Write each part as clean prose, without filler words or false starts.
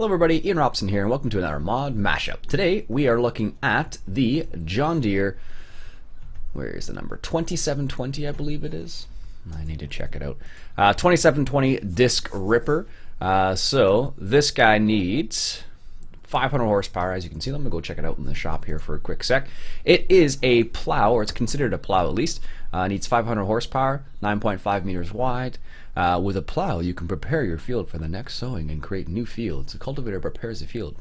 Hello everybody, Iain Robson here, and welcome to another mod mashup. Today we are looking at the John Deere, where is the number? 2720 I believe it is. I need to check it out. 2720 disc ripper. So this guy needs 500 horsepower, as you can see. Let me go check it out in the shop here for a quick sec. It is a plow, or it's considered a plow at least. Needs 500 horsepower, 9.5 meters wide. With a plow, you can prepare your field for the next sowing and create new fields. A cultivator prepares a field.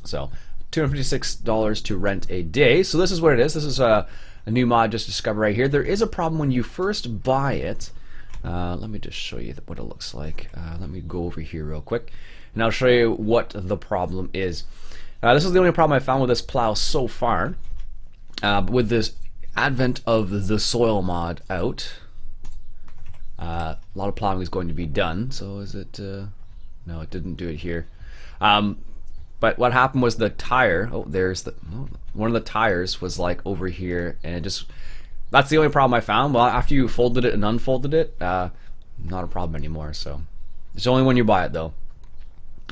So, $256 to rent a day. So this is what it is. This is a new mod just discovered right here. There is a problem when you first buy it. Let me just show you what it looks like. Let me go over here real quick, and I'll show you what the problem is. This is the only problem I found with this plow so far. With this advent of the soil mod out, a lot of plowing is going to be done. So is it? No, it didn't do it here. But what happened was the tire. Oh, there's the one of the tires was like over here, and it just. That's the only problem I found. Well, after you folded it and unfolded it, not a problem anymore. So it's only when you buy it, though.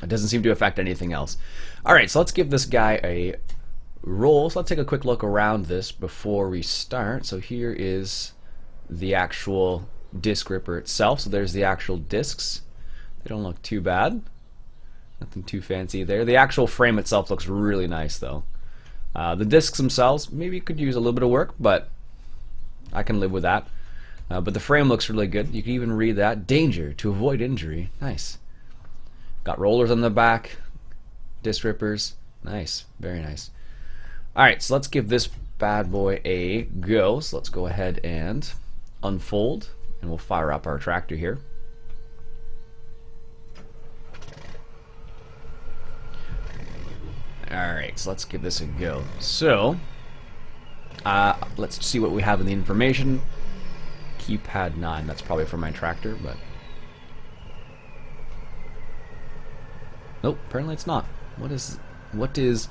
It doesn't seem to affect anything else. All right, so let's give this guy a roll. So let's take a quick look around this before we start. So here is the actual disc ripper itself. So there's the actual discs. They don't look too bad. Nothing too fancy there. The actual frame itself looks really nice, though. The discs themselves maybe could use a little bit of work, but I can live with that. But the frame looks really good. You can even read that. Danger to avoid injury. Nice. Got rollers on the back. Disc rippers. Nice. Very nice. Alright, so let's give this bad boy a go. So let's go ahead and unfold, and we'll fire up our tractor here. Alright, so let's give this a go. So, let's see what we have in the information. Keypad 9, that's probably for my tractor, but nope, apparently it's not. What is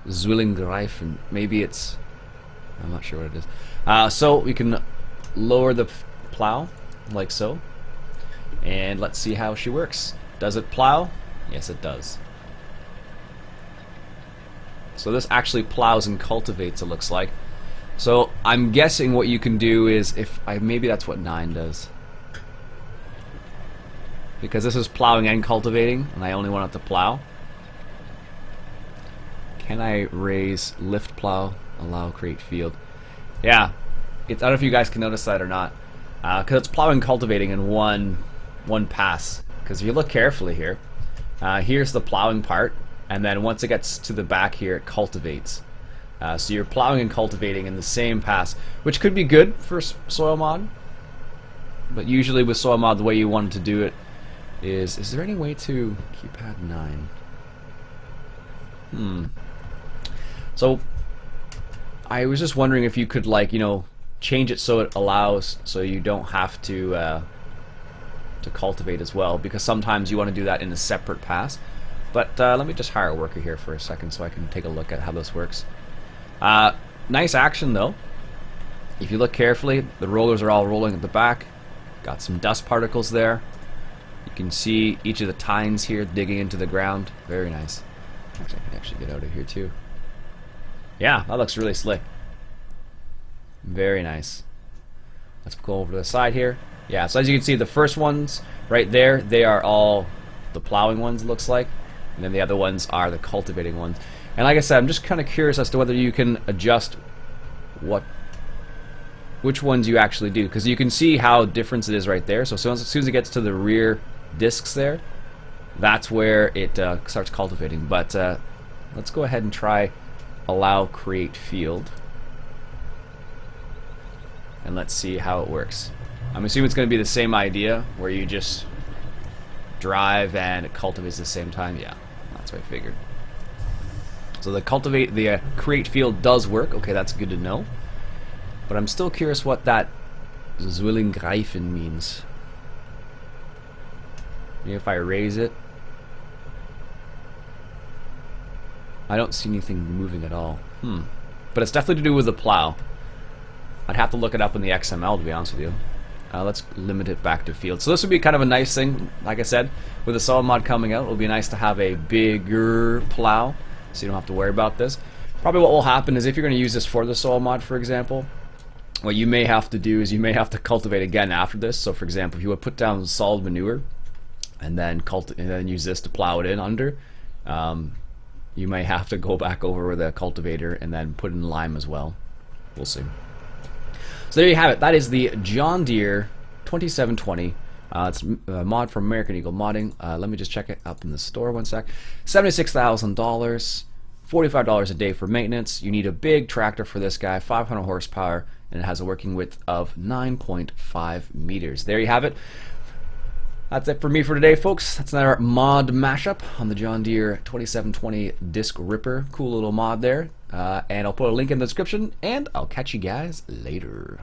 Zwillingreifen? Maybe it's, I'm not sure what it is. So we can lower the plow like so, and let's see how she works. Does it plow? Yes, it does. So this actually plows and cultivates, it looks like. So I'm guessing what you can do is, maybe that's what 9 does, because this is plowing and cultivating, and I only want it to plow. Can I raise lift plow, allow create field? Yeah, I don't know if you guys can notice that or not, because it's plowing and cultivating in one pass. Because if you look carefully here, here's the plowing part, and then once it gets to the back here, it cultivates. So you're plowing and cultivating in the same pass, which could be good for soil mod, but usually with soil mod, the way you want to do it is there any way to keypad 9? So I was just wondering if you could, like, change it so it allows, so you don't have to cultivate as well, because sometimes you want to do that in a separate pass. But let me just hire a worker here for a second so I can take a look at how this works. Nice action, though. If you look carefully, the rollers are all rolling at the back. Got some dust particles there. You can see each of the tines here digging into the ground. Very nice. I can actually get out of here too. Yeah, that looks really slick. Very nice. Let's go over to the side here. Yeah, so as you can see, the first ones right there, they are all the plowing ones, it looks like. And then the other ones are the cultivating ones. And like I said, I'm just kind of curious as to whether you can adjust which ones you actually do, because you can see how different it is right there. So as soon as it gets to the rear discs there, that's where it starts cultivating. But let's go ahead and try allow create field, and let's see how it works. I'm assuming it's going to be the same idea where you just drive and it cultivates at the same time. Yeah, that's what I figured. So the create field does work. Okay, that's good to know. But I'm still curious what that Zwillingreifen means. Maybe if I raise it, I don't see anything moving at all. But it's definitely to do with the plow. I'd have to look it up in the XML, to be honest with you. Let's limit it back to field. So this would be kind of a nice thing, like I said, with the soil mod coming out. It'll be nice to have a bigger plow, so you don't have to worry about this. Probably what will happen is if you're going to use this for the soil mod, for example, what you may have to do is you may have to cultivate again after this. So for example, if you would put down solid manure and then use this to plow it in under, you may have to go back over with a cultivator and then put in lime as well. We'll see. So there you have it. That is the John Deere 2720. It's a mod from American Eagle Modding. Let me just check it up in the store one sec. $76,000, $45 a day for maintenance. You need a big tractor for this guy, 500 horsepower, and it has a working width of 9.5 meters. There you have it. That's it for me for today, folks. That's another mod mashup on the John Deere 2720 Disc Ripper. Cool little mod there. And I'll put a link in the description, and I'll catch you guys later.